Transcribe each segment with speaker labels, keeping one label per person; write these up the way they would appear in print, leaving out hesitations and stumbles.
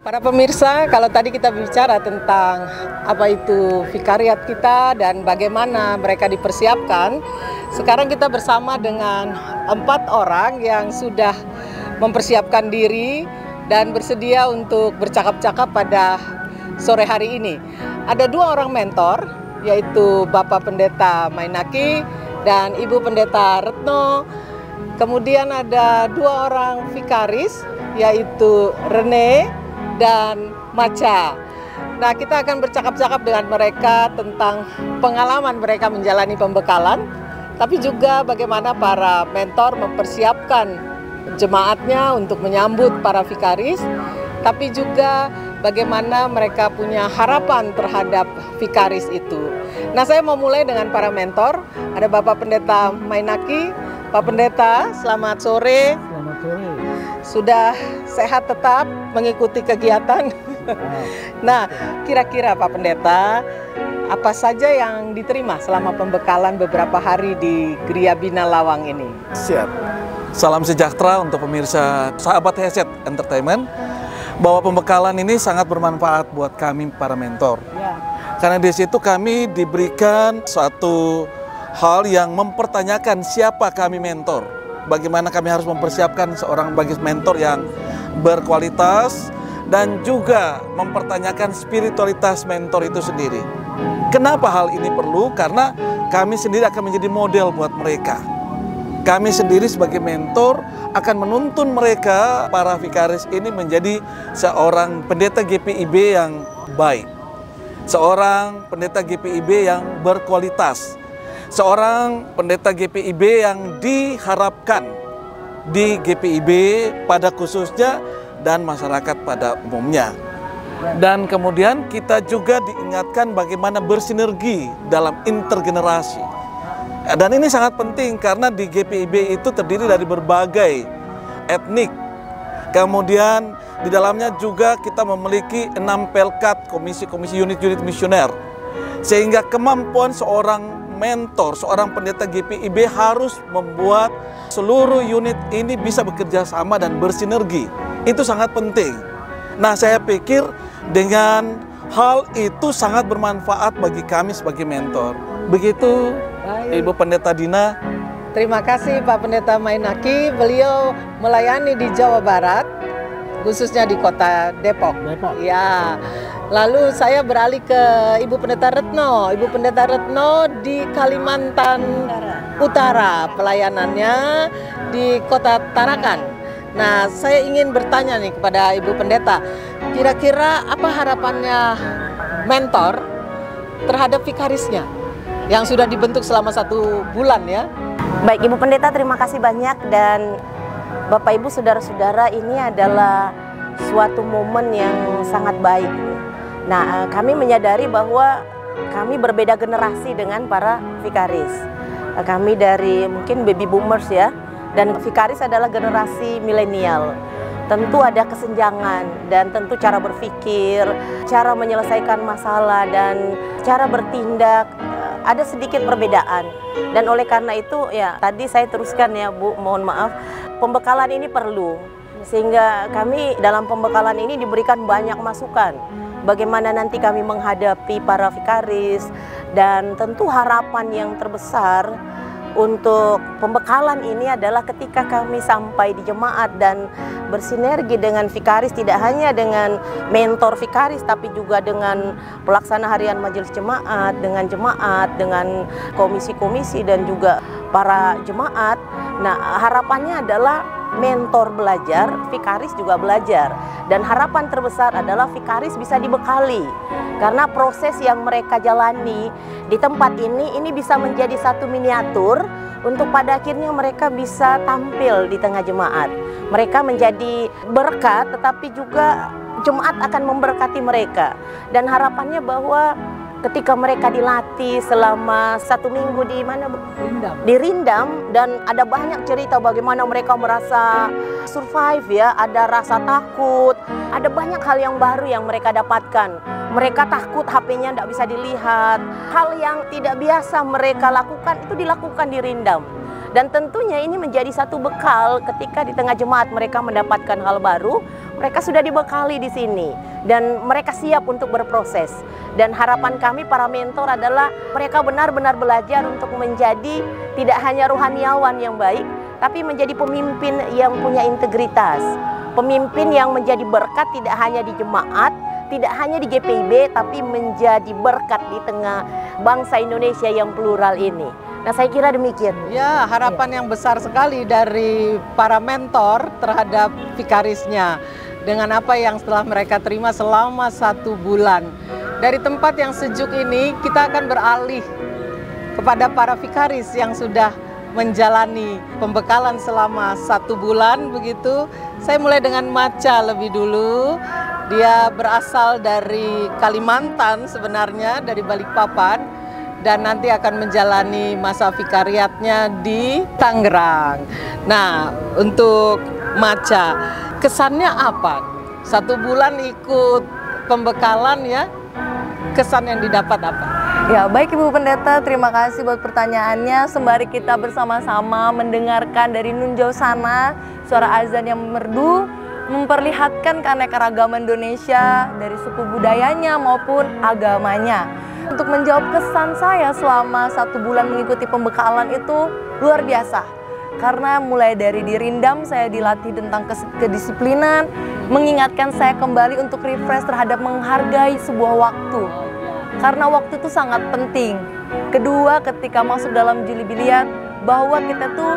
Speaker 1: Para pemirsa, kalau tadi kita bicara tentang apa itu vikariat kita dan bagaimana mereka dipersiapkan, sekarang kita bersama dengan 4 orang yang sudah mempersiapkan diri dan bersedia untuk bercakap-cakap pada sore hari ini. Ada 2 orang mentor, yaitu Bapak Pendeta Mainaki dan Ibu Pendeta Retno. Kemudian ada 2 orang vikaris, yaitu Rene dan Macha. Nah, kita akan bercakap-cakap dengan mereka tentang pengalaman mereka menjalani pembekalan, tapi juga bagaimana para mentor mempersiapkan jemaatnya untuk menyambut para vikaris, tapi juga bagaimana mereka punya harapan terhadap vikaris itu. Nah, saya mau mulai dengan para mentor. Ada Bapak Pendeta Mainaki. Pak Pendeta, selamat sore.
Speaker 2: Selamat sore.
Speaker 1: Sudah sehat tetap mengikuti kegiatan? Nah, kira-kira Pak Pendeta, apa saja yang diterima selama pembekalan beberapa hari di Geria Bina Lawang ini?
Speaker 2: Siap. Salam sejahtera untuk pemirsa sahabat Headset Entertainment, bahwa pembekalan ini sangat bermanfaat buat kami para mentor.
Speaker 1: Ya.
Speaker 2: Karena di situ kami diberikan suatu hal yang mempertanyakan siapa kami mentor. Bagaimana kami harus mempersiapkan seorang bagi mentor yang berkualitas dan juga mempertanyakan spiritualitas mentor itu sendiri. Kenapa hal ini perlu? Karena kami sendiri akan menjadi model buat mereka. Kami sendiri sebagai mentor akan menuntun mereka, para vikaris ini, menjadi seorang pendeta GPIB yang baik, seorang pendeta GPIB yang berkualitas, seorang pendeta GPIB yang diharapkan di GPIB pada khususnya dan masyarakat pada umumnya. Dan kemudian kita juga diingatkan bagaimana bersinergi dalam intergenerasi. Dan ini sangat penting karena di GPIB itu terdiri dari berbagai etnik. Kemudian di dalamnya juga kita memiliki 6 pelkat, komisi-komisi, unit-unit misioner. Sehingga kemampuan seorang mentor, seorang pendeta GPIB harus membuat seluruh unit ini bisa bekerja sama dan bersinergi. Itu sangat penting. Nah, saya pikir dengan hal itu sangat bermanfaat bagi kami sebagai mentor. Begitu,
Speaker 1: Baik.
Speaker 2: Ibu Pendeta Dina.
Speaker 1: Terima kasih Pak Pendeta Mainaki. Beliau melayani di Jawa Barat, khususnya di kota Depok. Ya. Lalu saya beralih ke Ibu Pendeta Retno. Ibu Pendeta Retno di Kalimantan Utara, pelayanannya di kota Tarakan. Nah, saya ingin bertanya nih kepada Ibu Pendeta, kira-kira apa harapannya mentor terhadap vikarisnya yang sudah dibentuk selama 1 bulan ya?
Speaker 3: Baik, Ibu Pendeta, terima kasih banyak. Dan Bapak Ibu, saudara-saudara, ini adalah suatu momen yang sangat baik. Nah, kami menyadari bahwa kami berbeda generasi dengan para vikaris. Kami dari mungkin baby boomers ya, dan vikaris adalah generasi milenial. Tentu ada kesenjangan dan tentu cara berpikir, cara menyelesaikan masalah dan cara bertindak ada sedikit perbedaan. Dan oleh karena itu ya tadi saya teruskan ya Bu, mohon maaf, pembekalan ini perlu. Sehingga kami dalam pembekalan ini diberikan banyak masukan. Bagaimana nanti kami menghadapi para vikaris, dan tentu harapan yang terbesar untuk pembekalan ini adalah ketika kami sampai di jemaat dan bersinergi dengan vikaris, tidak hanya dengan mentor vikaris tapi juga dengan pelaksana harian majelis jemaat, dengan komisi-komisi dan juga para jemaat. Nah, harapannya adalah mentor belajar, vikaris juga belajar. Dan harapan terbesar adalah vikaris bisa dibekali. Karena proses yang mereka jalani di tempat ini bisa menjadi satu miniatur untuk pada akhirnya mereka bisa tampil di tengah jemaat. Mereka menjadi berkat, tetapi juga jemaat akan memberkati mereka. Dan harapannya bahwa ketika mereka dilatih selama 1 minggu di mana? Di Rindam, dan ada banyak cerita bagaimana mereka merasa survive ya, ada rasa takut, ada banyak hal yang baru yang mereka dapatkan. Mereka takut HP-nya tidak bisa dilihat. Hal yang tidak biasa mereka lakukan itu dilakukan di Rindam. Dan tentunya ini menjadi satu bekal ketika di tengah jemaat mereka mendapatkan hal baru, mereka sudah dibekali di sini dan mereka siap untuk berproses. Dan harapan kami para mentor adalah mereka benar-benar belajar untuk menjadi tidak hanya rohaniawan yang baik, tapi menjadi pemimpin yang punya integritas. Pemimpin yang menjadi berkat tidak hanya di jemaat, tidak hanya di GPIB, tapi menjadi berkat di tengah bangsa Indonesia yang plural ini. Nah, saya kira demikian.
Speaker 1: Ya, harapan yang besar sekali dari para mentor terhadap vikarisnya dengan apa yang setelah mereka terima selama 1 bulan. Dari tempat yang sejuk ini, kita akan beralih kepada para vikaris yang sudah menjalani pembekalan selama 1 bulan begitu. Saya mulai dengan Maca lebih dulu. Dia berasal dari Kalimantan sebenarnya, dari Balikpapan. Dan nanti akan menjalani masa vikariatnya di Tangerang. Nah, untuk Maca, kesannya apa? 1 bulan ikut pembekalan ya, kesan yang didapat apa?
Speaker 4: Ya, baik Ibu Pendeta, terima kasih buat pertanyaannya. Sembari kita bersama-sama mendengarkan dari nun jauh sana, suara azan yang merdu, memperlihatkan keanekaragaman Indonesia dari suku budayanya maupun agamanya. Untuk menjawab kesan saya selama 1 bulan mengikuti pembekalan itu luar biasa. Karena mulai dari di Rindam saya dilatih tentang kedisiplinan, mengingatkan saya kembali untuk refresh terhadap menghargai sebuah waktu. Karena waktu itu sangat penting. Kedua, ketika masuk dalam juli biliar, bahwa kita tuh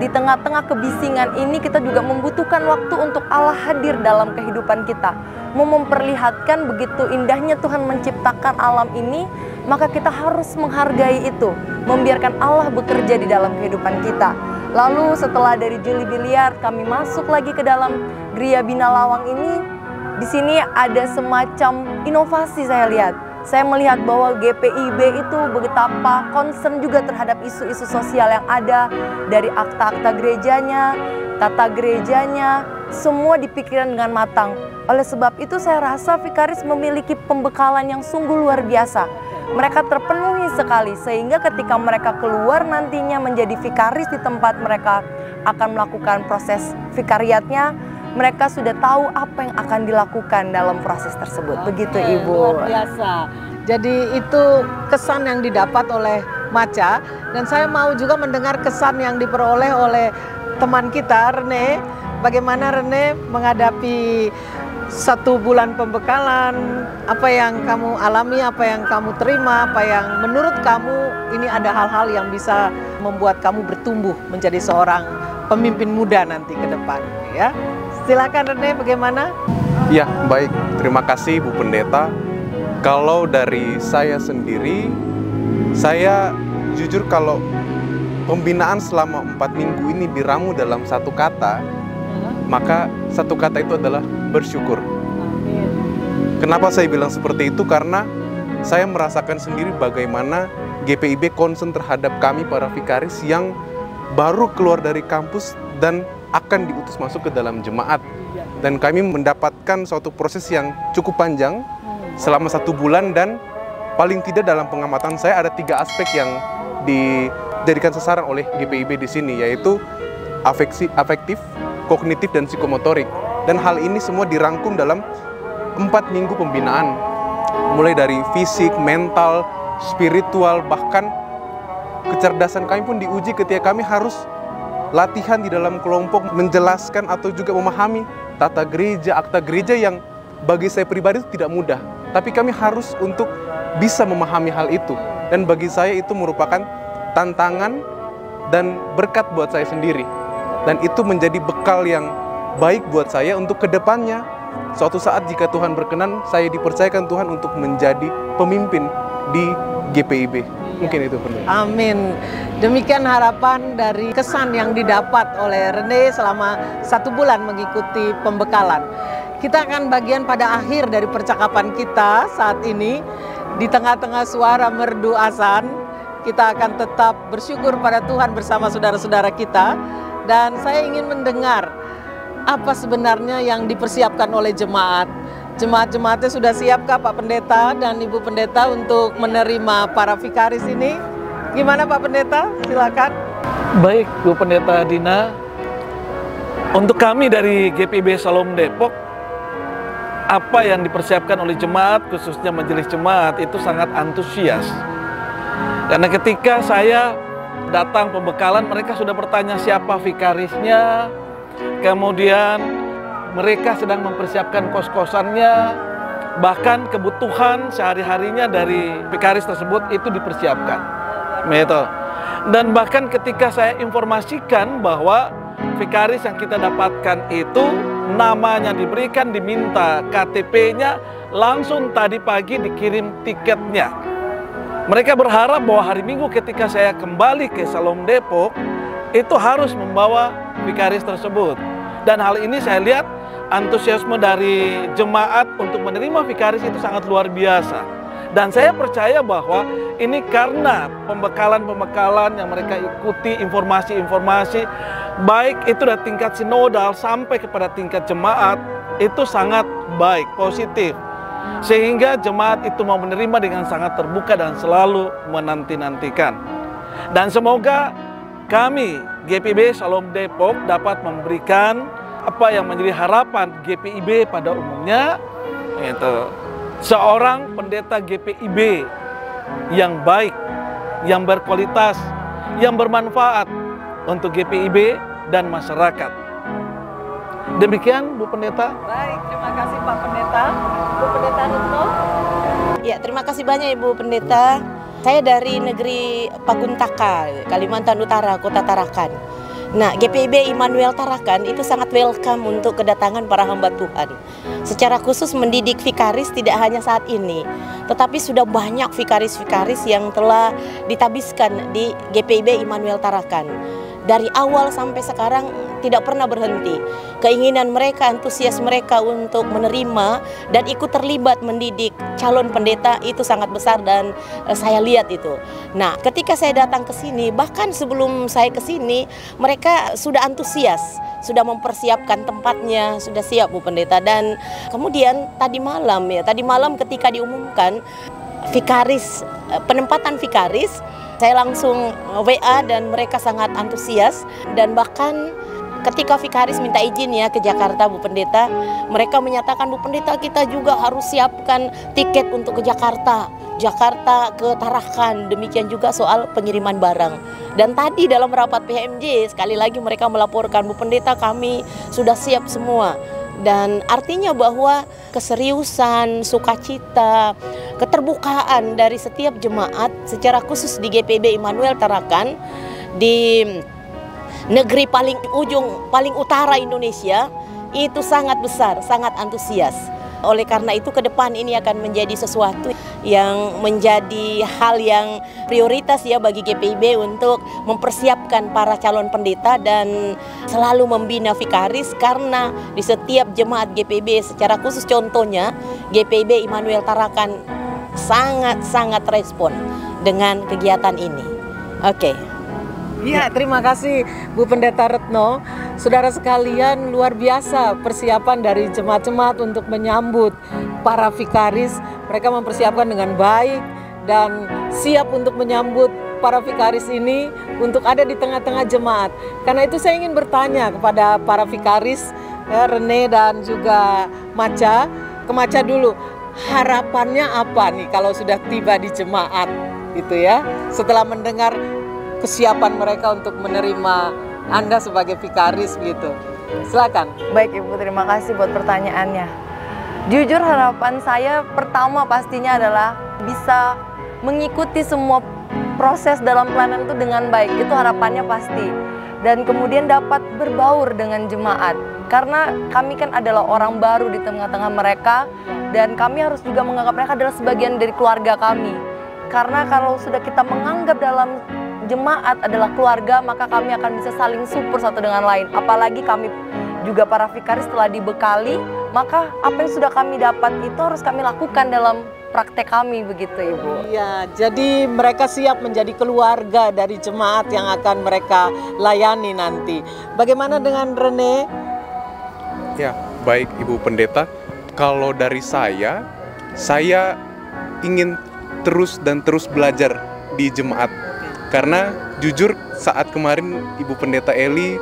Speaker 4: di tengah-tengah kebisingan ini kita juga membutuhkan waktu untuk Allah hadir dalam kehidupan kita. Mau memperlihatkan begitu indahnya Tuhan menciptakan alam ini, maka kita harus menghargai itu, membiarkan Allah bekerja di dalam kehidupan kita. Lalu setelah dari juli biliar kami masuk lagi ke dalam Gria Bina Lawang ini. Di sini ada semacam inovasi saya lihat. Saya melihat bahwa GPIB itu betapa concern juga terhadap isu-isu sosial yang ada, dari akta-akta gerejanya, tata gerejanya, semua dipikirkan dengan matang. Oleh sebab itu saya rasa vikaris memiliki pembekalan yang sungguh luar biasa. Mereka terpenuhi sekali sehingga ketika mereka keluar nantinya menjadi vikaris di tempat mereka akan melakukan proses vikariatnya, mereka sudah tahu apa yang akan dilakukan dalam proses tersebut. Begitu Ibu.
Speaker 1: Luar biasa. Jadi itu kesan yang didapat oleh Maca, dan saya mau juga mendengar kesan yang diperoleh oleh teman kita Rene. Bagaimana Rene menghadapi 1 bulan pembekalan, apa yang kamu alami, apa yang kamu terima, apa yang menurut kamu ini ada hal-hal yang bisa membuat kamu bertumbuh menjadi seorang pemimpin muda nanti ke depan, ya. Silakan Rene, bagaimana?
Speaker 5: Ya, baik. Terima kasih Bu Pendeta. Kalau dari saya sendiri, saya jujur kalau pembinaan selama 4 minggu ini diramu dalam 1 kata, maka 1 kata itu adalah bersyukur. Kenapa saya bilang seperti itu? Karena saya merasakan sendiri bagaimana GPIB concern terhadap kami para vikaris yang baru keluar dari kampus dan akan diutus masuk ke dalam jemaat. Dan kami mendapatkan suatu proses yang cukup panjang selama 1 bulan, dan paling tidak dalam pengamatan saya ada 3 aspek yang dijadikan sasaran oleh GPIB di sini, yaitu afektif, kognitif, dan psikomotorik. Dan hal ini semua dirangkum dalam 4 minggu pembinaan, mulai dari fisik, mental, spiritual, bahkan kecerdasan kami pun diuji ketika kami harus latihan di dalam kelompok, menjelaskan atau juga memahami tata gereja, akta gereja yang bagi saya pribadi itu tidak mudah. Tapi kami harus untuk bisa memahami hal itu. Dan bagi saya itu merupakan tantangan dan berkat buat saya sendiri. dan itu menjadi bekal yang baik buat saya untuk kedepannya. Suatu saat jika Tuhan berkenan, saya dipercayakan Tuhan untuk menjadi pemimpin di GPIB. Mungkin itu pendeta.
Speaker 1: Amin. Demikian harapan dari kesan yang didapat oleh Rene selama 1 bulan mengikuti pembekalan. Kita akan bagian pada akhir dari percakapan kita saat ini. Di tengah-tengah suara merdu azan, kita akan tetap bersyukur pada Tuhan bersama saudara-saudara kita. Dan saya ingin mendengar apa sebenarnya yang dipersiapkan oleh jemaat. Jemaat-jemaatnya sudah siapkah Pak Pendeta dan Ibu Pendeta untuk menerima para vikaris ini? Gimana Pak Pendeta? Silakan.
Speaker 2: Baik, Bu Pendeta Dina. Untuk kami dari GPIB Shalom Depok, apa yang dipersiapkan oleh jemaat, khususnya majelis jemaat, itu sangat antusias. Karena ketika saya datang pembekalan, mereka sudah bertanya siapa vikarisnya, kemudian mereka sedang mempersiapkan kos-kosannya, bahkan kebutuhan sehari-harinya dari vikaris tersebut itu dipersiapkan. Gitu. Dan bahkan ketika saya informasikan bahwa vikaris yang kita dapatkan itu namanya diberikan, diminta KTP-nya, langsung tadi pagi dikirim tiketnya. Mereka berharap bahwa hari Minggu ketika saya kembali ke Shalom Depok, itu harus membawa vikaris tersebut. Dan hal ini saya lihat antusiasme dari jemaat untuk menerima vikaris itu sangat luar biasa. Dan saya percaya bahwa ini karena pembekalan-pembekalan yang mereka ikuti, informasi-informasi, baik itu dari tingkat sinodal sampai kepada tingkat jemaat, itu sangat baik, positif. Sehingga jemaat itu mau menerima dengan sangat terbuka dan selalu menanti-nantikan. Dan semoga kami, GPIB Shalom Depok, dapat memberikan apa yang menjadi harapan GPIB pada umumnya, yaitu seorang pendeta GPIB yang baik, yang berkualitas, yang bermanfaat untuk GPIB dan masyarakat. Demikian Bu Pendeta.
Speaker 1: Baik, terima kasih Pak Pendeta. Bu Pendeta Retno.
Speaker 3: Ya, terima kasih banyak Ibu Pendeta. Saya dari negeri Paguntaka, Kalimantan Utara, Kota Tarakan. Nah, GPIB Immanuel Tarakan itu sangat welcome untuk kedatangan para hamba Tuhan. Secara khusus mendidik vikaris tidak hanya saat ini, tetapi sudah banyak vikaris-vikaris yang telah ditabiskan di GPIB Immanuel Tarakan. Dari awal sampai sekarang tidak pernah berhenti. Keinginan mereka, antusias mereka untuk menerima dan ikut terlibat mendidik calon pendeta itu sangat besar dan saya lihat itu. Nah, ketika saya datang ke sini, bahkan sebelum saya ke sini, mereka sudah antusias, sudah mempersiapkan tempatnya, sudah siap Bu Pendeta. Dan kemudian tadi malam ketika diumumkan vikaris, penempatan vikaris, saya langsung WA dan mereka sangat antusias. Dan bahkan ketika vikaris minta izin ya ke Jakarta Bu Pendeta, mereka menyatakan Bu Pendeta kita juga harus siapkan tiket untuk ke Jakarta ke Tarakan, demikian juga soal pengiriman barang. Dan tadi dalam rapat PMJ sekali lagi mereka melaporkan Bu Pendeta kami sudah siap semua. Dan artinya bahwa keseriusan, sukacita, keterbukaan dari setiap jemaat secara khusus di GPIB Immanuel Tarakan di negeri paling ujung, paling utara Indonesia itu sangat besar, sangat antusias. Oleh karena itu ke depan ini akan menjadi sesuatu yang menjadi hal yang prioritas ya bagi GPIB untuk mempersiapkan para calon pendeta dan selalu membina vikaris, karena di setiap jemaat GPIB secara khusus contohnya GPIB Immanuel Tarakan sangat-sangat respon dengan kegiatan ini. Oke.
Speaker 1: Ya, terima kasih Bu Pendeta Retno. Saudara sekalian, luar biasa persiapan dari jemaat-jemaat untuk menyambut para vikaris. Mereka mempersiapkan dengan baik dan siap untuk menyambut para vikaris ini untuk ada di tengah-tengah jemaat. Karena itu saya ingin bertanya kepada para vikaris, ya, Rene dan juga Maca. Ke Maca dulu, harapannya apa nih kalau sudah tiba di jemaat gitu ya, setelah mendengar kesiapan mereka untuk menerima Anda sebagai vikaris gitu. Silakan.
Speaker 4: Baik Ibu, terima kasih buat pertanyaannya. Jujur harapan saya pertama pastinya adalah bisa mengikuti semua proses dalam pelayanan itu dengan baik. Itu harapannya pasti. dan kemudian dapat berbaur dengan jemaat. Karena kami kan adalah orang baru di tengah-tengah mereka, dan kami harus juga menganggap mereka adalah sebagian dari keluarga kami. Karena kalau sudah kita menganggap dalam jemaat adalah keluarga, maka kami akan bisa saling support satu dengan lain. Apalagi kami juga para vikaris telah dibekali, maka apa yang sudah kami dapat itu harus kami lakukan dalam praktek kami, begitu Ibu.
Speaker 1: Iya, jadi mereka siap menjadi keluarga dari jemaat yang akan mereka layani nanti. Bagaimana dengan Rene?
Speaker 5: Ya, baik Ibu Pendeta. Kalau dari saya ingin terus belajar di jemaat. Karena jujur saat kemarin Ibu Pendeta Eli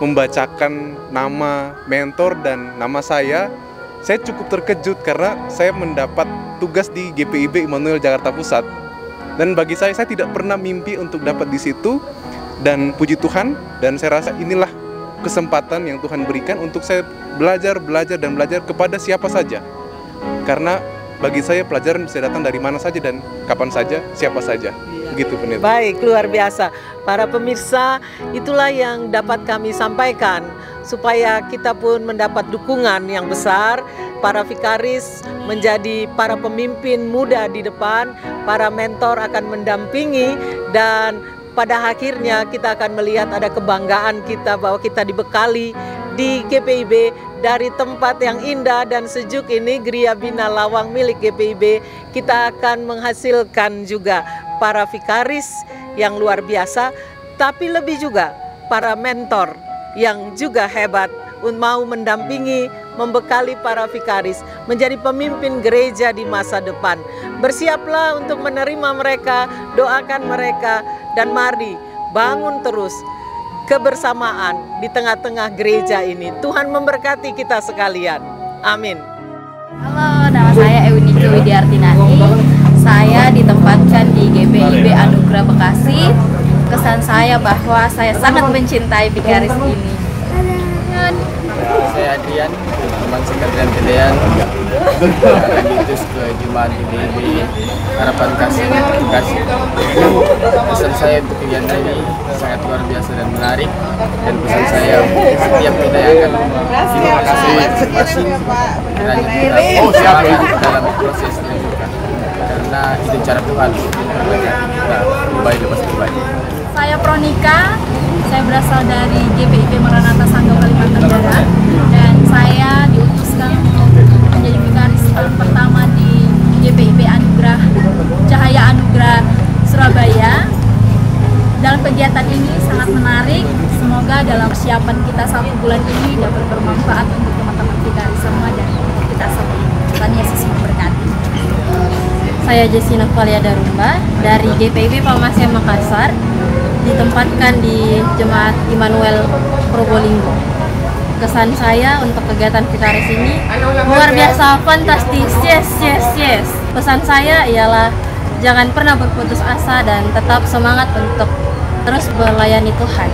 Speaker 5: membacakan nama mentor dan nama saya cukup terkejut karena saya mendapat tugas di GPIB Immanuel Jakarta Pusat. Dan bagi saya tidak pernah mimpi untuk dapat di situ, dan puji Tuhan, dan saya rasa inilah kesempatan yang Tuhan berikan untuk saya belajar kepada siapa saja. Karena bagi saya pelajaran bisa datang dari mana saja dan kapan saja, siapa saja. Begitu Pendeta.
Speaker 1: Baik, luar biasa. Para pemirsa, itulah yang dapat kami sampaikan supaya kita pun mendapat dukungan yang besar. Para vikaris menjadi para pemimpin muda di depan, para mentor akan mendampingi, dan pada akhirnya kita akan melihat ada kebanggaan kita bahwa kita dibekali di GPIB dari tempat yang indah dan sejuk ini, Geria Bina Lawang milik GPIB. Kita akan menghasilkan juga para vikaris yang luar biasa, tapi lebih juga para mentor yang juga hebat mau mendampingi, membekali para vikaris menjadi pemimpin gereja di masa depan. Bersiaplah untuk menerima mereka, doakan mereka, dan mari bangun terus kebersamaan di tengah-tengah gereja ini. Tuhan memberkati kita sekalian. Amin.
Speaker 6: Halo, nama saya Eunike Widiartinani. Saya ditempatkan di GPIB Anugerah Bekasi. Kesan saya bahwa saya sangat mencintai vikaris ini.
Speaker 7: Saya Adrian, teman sekalian Gedean, lanjut ke Jemaat GPIB Harapan Kasih. Pesan saya untuk kegiatan ini sangat luar biasa dan menarik, dan pesan saya setiap kita yang akan masing-masing kiranya kita semangat dalam proses ini, karena itu cara Tuhan untuk memberkati kita kembali lepas kembali.
Speaker 6: Saya Pronika, saya berasal dari GPIB Maranatha Sanggau Kalimantan Barat, dan saya diutuskan untuk menjadi vikaris tahun pertama di GPIB Anugerah Cahaya Anugerah Surabaya. Dalam kegiatan ini sangat menarik, semoga dalam persiapan kita 1 bulan ini dapat bermanfaat untuk teman-teman vikaris semua dan kita semua. Tuhan Yesus memberkati. Saya Jessina Valia Darumba dari GPIB Palmasia Makassar, ditempatkan di Jemaat Immanuel Probolinggo. Kesan saya untuk kegiatan vikaris ini luar biasa fantastis. Yes. Pesan saya ialah jangan pernah berputus asa dan tetap semangat untuk terus melayani Tuhan.